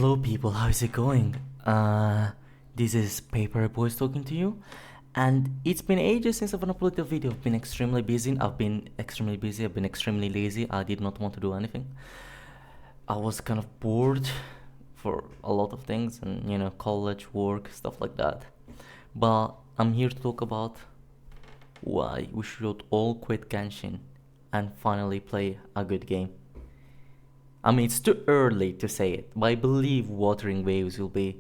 Hello people, how is it going? This is Paper Boys talking to you, and it's been ages since I've uploaded a video. I've been extremely busy, I've been extremely lazy, I did not want to do anything. I was kind of bored for a lot of things and, college, work, stuff like that. But I'm here to talk about why we should all quit Genshin and finally play a good game. I mean, it's too early to say it, but I believe Wuthering Waves will be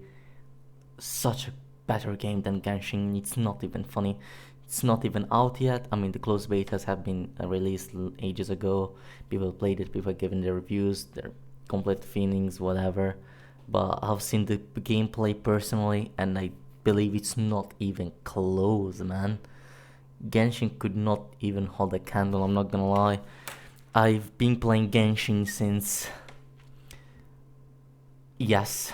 such a better game than Genshin. It's not even funny. It's not even out yet. I mean, the closed betas have been released ages ago. People played it, people have given their reviews, their complete feelings, whatever. But I've seen the gameplay personally, and I believe it's not even close, man. Genshin could not even hold a candle, I'm not gonna lie. I've been playing Genshin since, yes,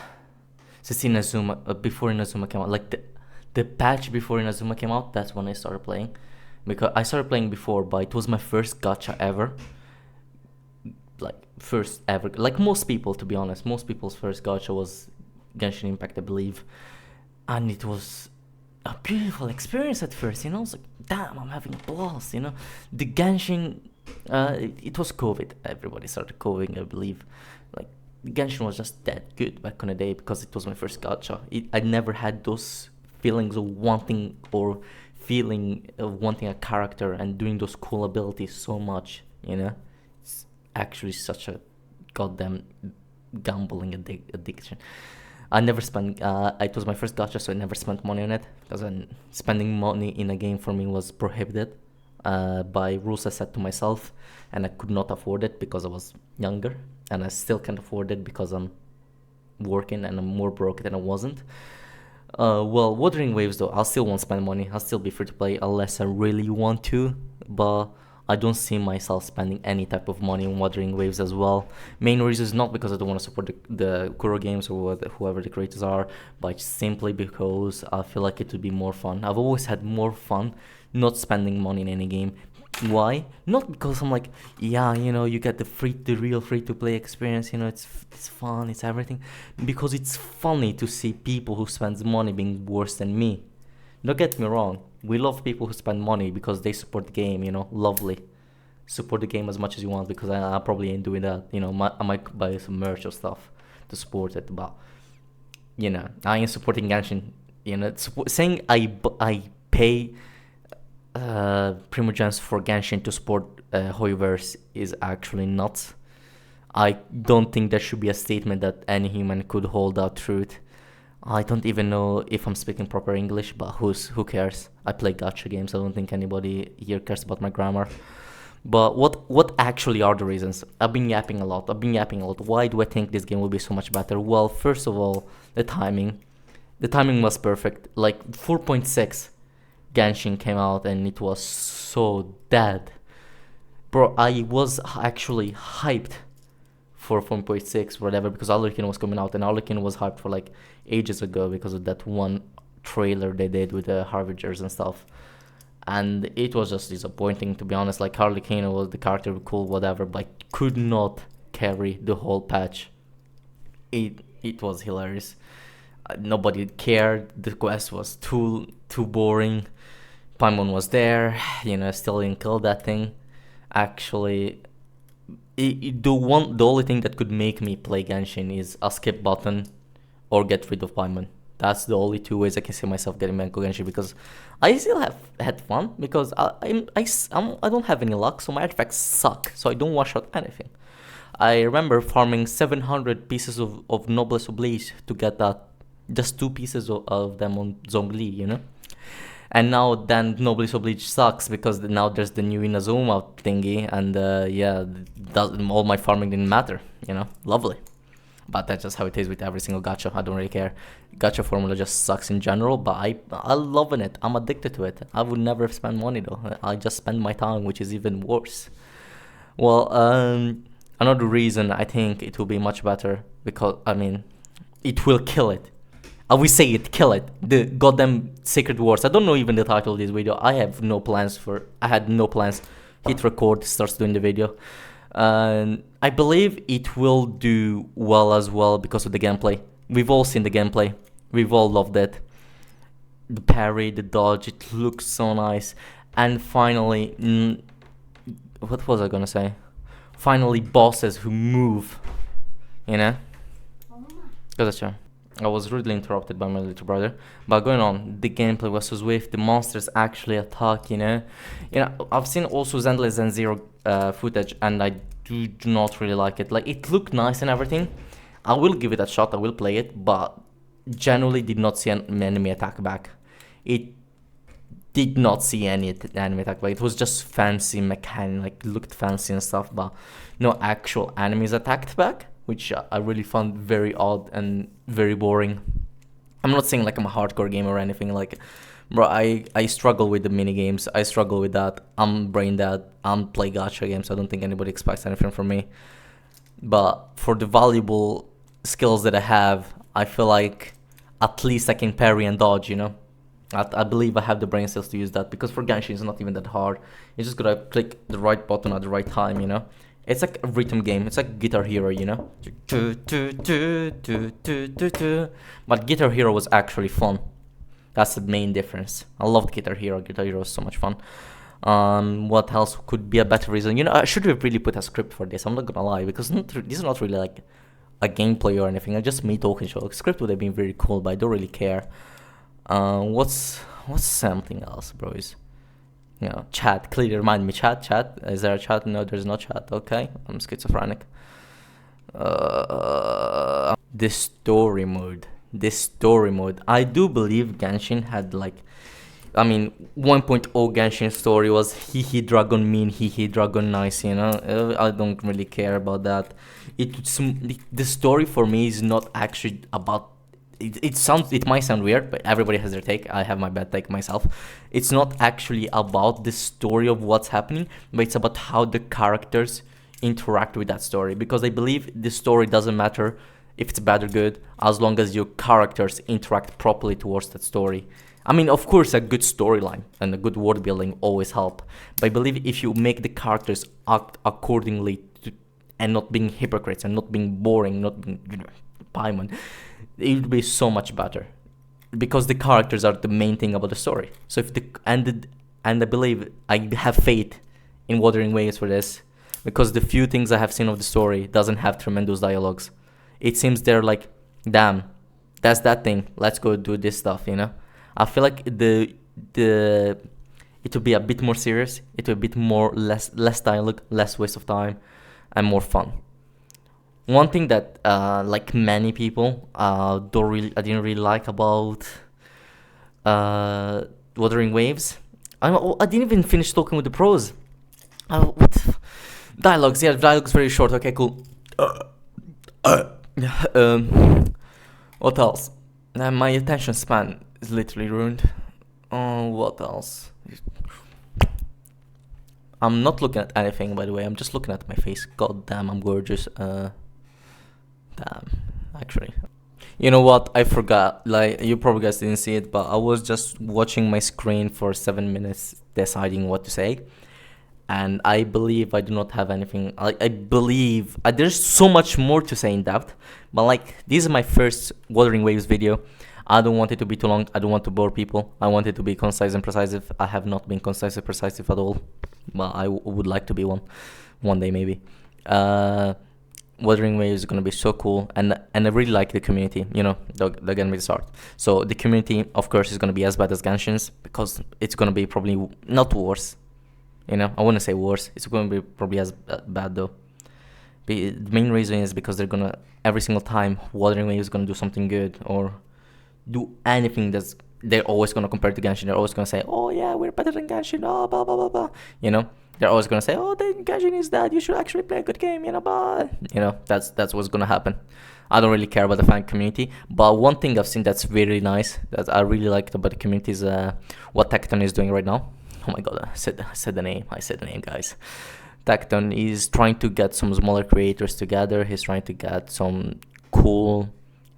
since Inazuma, before Inazuma came out. Like the patch before Inazuma came out, that's when I started playing. Because I started playing before, but it was my first gacha ever. Like, first ever. Like most people, to be honest. Most people's first gacha was Genshin Impact, I believe. And it was a beautiful experience at first, I was like, damn, I'm having a blast, The Genshin, it was COVID. Everybody started COVIDing, I believe. Like, Genshin was just that good back in the day because it was my first gacha. I never had those feelings of wanting or feeling of wanting a character and doing those cool abilities so much. It's actually such a goddamn gambling addiction. I never spent. It was my first gacha, so I never spent money on it because spending money in a game for me was prohibited by rules I set to myself, and I could not afford it because I was younger, and I still can't afford it because I'm working and I'm more broke than I wasn't. Well, Wuthering Waves though, I still won't spend money. I'll still be free to play unless I really want to, but I don't see myself spending any type of money on Wuthering Waves as well. Main reason is not because I don't want to support the Kuro games or whoever the creators are, but simply because I feel like it would be more fun. I've always had more fun not spending money in any game. Why? Not because I'm like, yeah, you get the real free to play experience. It's fun, it's everything. Because it's funny to see people who spend money being worse than me. Don't get me wrong. We love people who spend money because they support the game. Lovely. Support the game as much as you want because I probably ain't doing that. I might buy some merch or stuff to support it, but I ain't supporting Genshin. Saying I pay Primogems for Genshin to support Hoyoverse is actually nuts. I don't think that should be a statement that any human could hold out truth. I don't even know if I'm speaking proper English, but who cares? I play gacha games. I don't think anybody here cares about my grammar. But what actually are the reasons? I've been yapping a lot. Why do I think this game will be so much better? Well, first of all, the timing. The timing was perfect. Like 4.6 Genshin came out and it was so dead. Bro, I was actually hyped for 4.6 whatever because Arlequin was coming out, and Arlequin was hyped for like ages ago because of that one trailer they did with the Harvagers and stuff. And it was just disappointing, to be honest. Like, Arlequin was the character, cool, whatever, but could not carry the whole patch. It was hilarious. Nobody cared. The quest was too boring. Paimon was there, still didn't kill that thing. Actually, the only thing that could make me play Genshin is a skip button or get rid of Paimon. That's the only two ways I can see myself getting back to Genshin, because I still have had fun because I don't have any luck, so my artifacts suck, so I don't wash out anything. I remember farming 700 pieces of Noblesse Oblige to get that, just 2 pieces of them on Zhongli. And now then Noblesse Oblige sucks because now there's the new Inazuma thingy, and all my farming didn't matter, lovely. But that's just how it is with every single gacha. I don't really care. Gacha formula just sucks in general, but I'm loving it. I'm addicted to it. I would never spend money though. I just spend my time, which is even worse. Well, another reason I think it will be much better, because it will kill it. I will say it, kill it. The goddamn Sacred Wars. I don't know even the title of this video. I had no plans. Hit record, starts doing the video. And I believe it will do well as well because of the gameplay. We've all seen the gameplay. We've all loved it. The parry, the dodge, it looks so nice. And finally, what was I gonna say? Finally, bosses who move, you know? That's true. I was rudely interrupted by my little brother. But going on, the gameplay was so swift. The monsters actually attack, you know? I've seen also Zenless and Zero footage, and I do not really like it. Like, it looked nice and everything. I will give it a shot. I will play it, but generally did not see an enemy attack back. It did not see any enemy attack back. It was just fancy mechanic, like looked fancy and stuff, but no actual enemies attacked back, which I really found very odd and very boring. I'm not saying like I'm a hardcore gamer or anything, like, bro, I struggle with the mini games. I struggle with that. I'm brain dead. I'm play gacha games. I don't think anybody expects anything from me. But for the valuable skills that I have, I feel like at least I can parry and dodge, you know? I believe I have the brain cells to use that, because for Genshin it's not even that hard. You just gotta click the right button at the right time, you know? It's like a rhythm game. It's like Guitar Hero, you know? But Guitar Hero was actually fun. That's the main difference. I loved Guitar Hero. Guitar Hero was so much fun. What else could be a better reason? You know, I should have really put a script for this. I'm not gonna lie, because this is not really like a gameplay or anything. It's just me talking. So a script would have been very cool, but I don't really care. What's something else, bros? You know, chat. Clearly remind me. Chat. Is there a chat? No, there's no chat. Okay, I'm schizophrenic. The story mode. I do believe Genshin had like, I mean, 1.0 Genshin story was hee dragon mean, hee dragon nice, you know? I don't really care about that. The story for me is not actually about, it might sound weird, but everybody has their take. I have my bad take myself. It's not actually about the story of what's happening, but it's about how the characters interact with that story. Because I believe the story doesn't matter if it's bad or good, as long as your characters interact properly towards that story. I mean, of course, a good storyline and a good world building always help. But I believe if you make the characters act accordingly and not being hypocrites and not being boring, not being paimon, it would be so much better. Because the characters are the main thing about the story. So if and I believe I have faith in Wuthering Waves for this, because the few things I have seen of the story doesn't have tremendous dialogues. It seems they're like, damn, that's that thing. Let's go do this stuff, you know. I feel like it would be a bit more serious. It would be a bit more less dialogue, less waste of time, and more fun. One thing that like many people I didn't really like about Wuthering Waves. I didn't even finish talking with the pros. What dialogues? Yeah, dialogues very short. Okay, cool. What else? My attention span is literally ruined. What else? I'm not looking at anything, by the way. I'm just looking at my face. God damn, I'm gorgeous. Damn, actually. You know what? I forgot. Like, you probably guys didn't see it, but I was just watching my screen for 7 minutes, deciding what to say. And I believe I do not have anything. I believe there's so much more to say in depth, but like, this is my first Wuthering Waves video. I don't want it to be too long. I don't want to bore people. I want it to be concise and precise. I have not been concise and precise at all, but I would like to be one day maybe. Wuthering Waves is gonna be so cool, and I really like the community. You know, they're gonna be the start. So the community, of course, is gonna be as bad as Genshin's, because it's gonna be probably not worse. You know, I wouldn't say worse. It's going to be probably as bad though. The main reason is because they're gonna, every single time Wuthering Waves is gonna do something good or do anything they're always gonna compare to Genshin. They're always gonna say, "Oh yeah, we're better than Genshin." Oh, blah blah blah blah. You know, they're always gonna say, "Oh, then Genshin is that. You should actually play a good game." You know, but you know, that's what's gonna happen. I don't really care about the fan community, but one thing I've seen that's very nice, that I really liked about the community, is what Tecton is doing right now. Oh my god, I said the name, guys. Tecton is trying to get some smaller creators together. He's trying to get some cool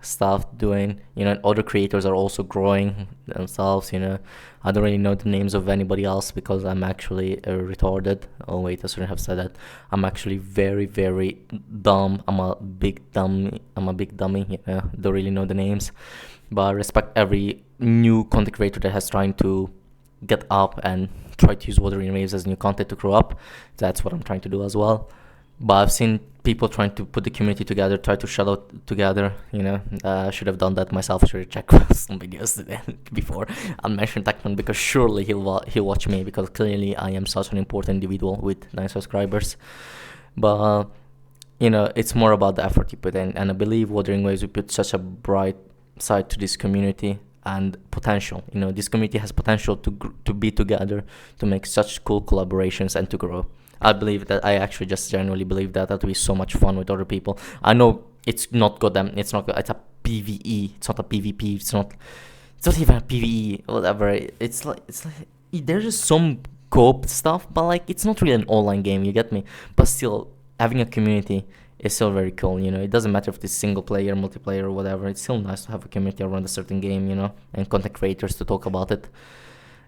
stuff doing, and other creators are also growing themselves, I don't really know the names of anybody else because I'm actually retarded. Oh wait, I shouldn't have said that. I'm actually very, very dumb. I'm a big dummy. Don't really know the names, but I respect every new content creator that has trying to get up and try to use Wuthering Waves as new content to grow up. That's what I'm trying to do as well. But I've seen people trying to put the community together, try to shut out together. I should have done that myself. I should have checked some videos before I mentioned Techman, because surely he'll watch me, because clearly I am such an important individual with 9 subscribers. But it's more about the effort you put in, and I believe Wuthering Waves will put such a bright side to this community and potential. This community has potential to be together, to make such cool collaborations and to grow. I believe that. I actually just genuinely believe that will be so much fun with other people. I know it's not goddamn. It's not. It's a PVE. It's not a PvP. It's not even a PVE. Whatever. It's like there's just some co-op stuff, but like it's not really an online game. You get me? But still, having a community is still very cool. It doesn't matter if it's single player, multiplayer, or whatever. It's still nice to have a community around a certain game. And content creators to talk about it,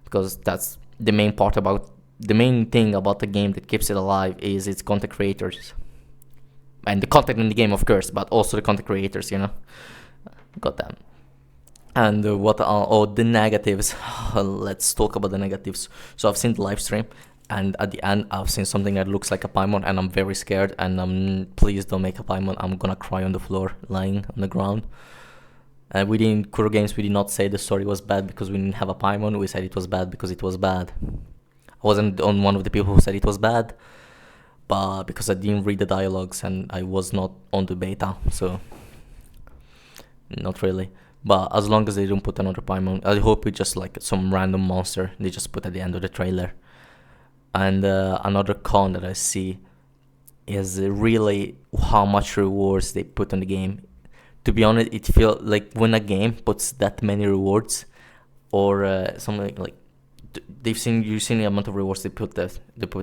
because that's the main part about. The main thing about the game that keeps it alive is its content creators. And the content in the game, of course, but also the content creators, Goddamn. And the negatives. Let's talk about the negatives. So I've seen the live stream, and at the end, I've seen something that looks like a Paimon, and I'm very scared, and please don't make a Paimon. I'm gonna cry on the floor, lying on the ground. We didn't, Kuro Games, we did not say the story was bad because we didn't have a Paimon. We said it was bad because it was bad. I wasn't on one of the people who said it was bad, but because I didn't read the dialogues and I was not on the beta, so not really. But as long as they don't put another Paimon, I hope it's just like some random monster they just put at the end of the trailer. And another con that I see is really how much rewards they put on the game. To be honest, it feels like when a game puts that many rewards, or something like you've seen the amount of rewards they put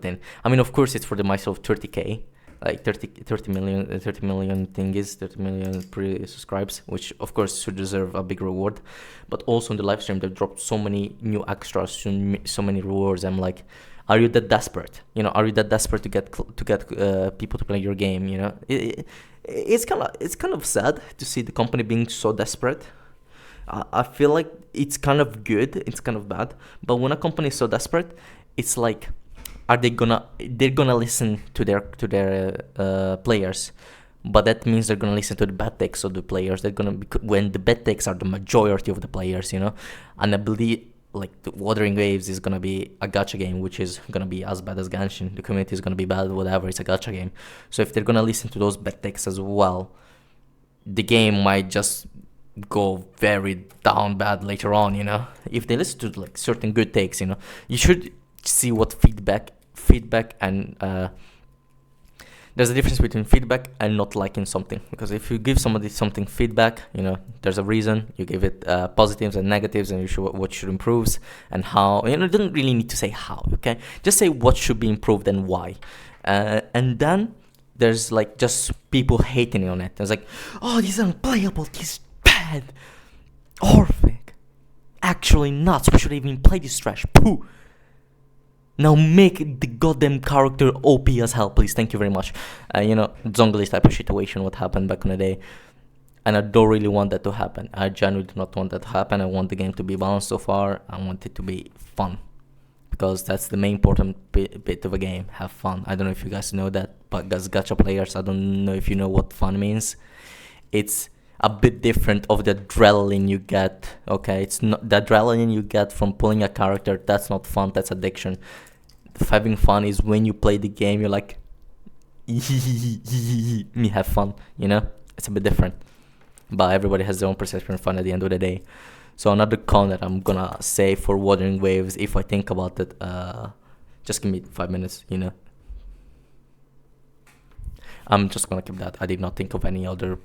in. I mean, of course, it's for the mice of 30k, like 30 million thingies, 30 million pre-subscribes, which of course should deserve a big reward. But also in the live stream, they dropped so many new extras, so many rewards. I'm like, are you that desperate? Are you that desperate to get people to play your game? It's kind of sad to see the company being so desperate. I feel like it's kind of good, it's kind of bad, but when a company is so desperate, it's like, they're gonna listen to their players, but that means they're gonna listen to the bad takes of the players. They're gonna when the bad takes are the majority of the players, and I believe like the Wuthering Waves is gonna be a gacha game, which is gonna be as bad as Genshin. The community is gonna be bad, whatever. It's a gacha game, so if they're gonna listen to those bad takes as well, the game might just go very down bad later on. If they listen to like certain good takes, you should see what feedback and there's a difference between feedback and not liking something, because if you give somebody something feedback, there's a reason. You give it positives and negatives, and you show what should improve and how. You don't really need to say how, okay? Just say what should be improved and why, and then there's like just people hating on it. It's like, oh, this is unplayable, this is bad, horrific, actually nuts, we should even play this trash, poo. Now make the goddamn character OP as hell, please, thank you very much. Zonglis type of situation, what happened back in the day, and I don't really want that to happen. I genuinely do not want that to happen. I want the game to be balanced so far. I want it to be fun, because that's the main important bit of a game. Have fun. I don't know if you guys know that, but as gacha players, I don't know if you know what fun means. It's a bit different of the adrenaline you get, okay? It's not the adrenaline you get from pulling a character. That's not fun, that's addiction. Having fun is when you play the game, you're like, me have fun, It's a bit different. But everybody has their own perception of fun at the end of the day. So another con that I'm gonna say for Wuthering Waves, if I think about it, just give me 5 minutes, I'm just gonna keep that. I did not think of any other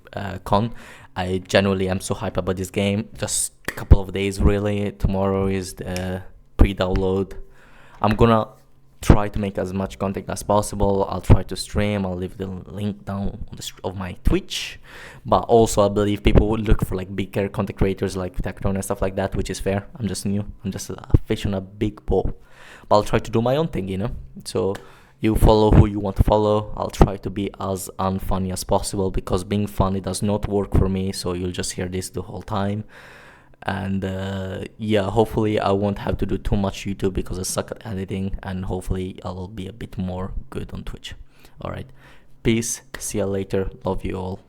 con. I genuinely am so hyped about this game. Just a couple of days, really. Tomorrow is the pre-download. I'm gonna try to make as much content as possible. I'll try to stream. I'll leave the link down on of my Twitch. But also, I believe people would look for like bigger content creators like Tecton and stuff like that, which is fair. I'm just new. I'm just a fish on a big bowl. But I'll try to do my own thing, you know. So you follow who you want to follow. I'll try to be as unfunny as possible, because being funny does not work for me. So you'll just hear this the whole time. And yeah, hopefully I won't have to do too much YouTube because I suck at editing, and hopefully I'll be a bit more good on Twitch. Alright, peace, see you later, love you all.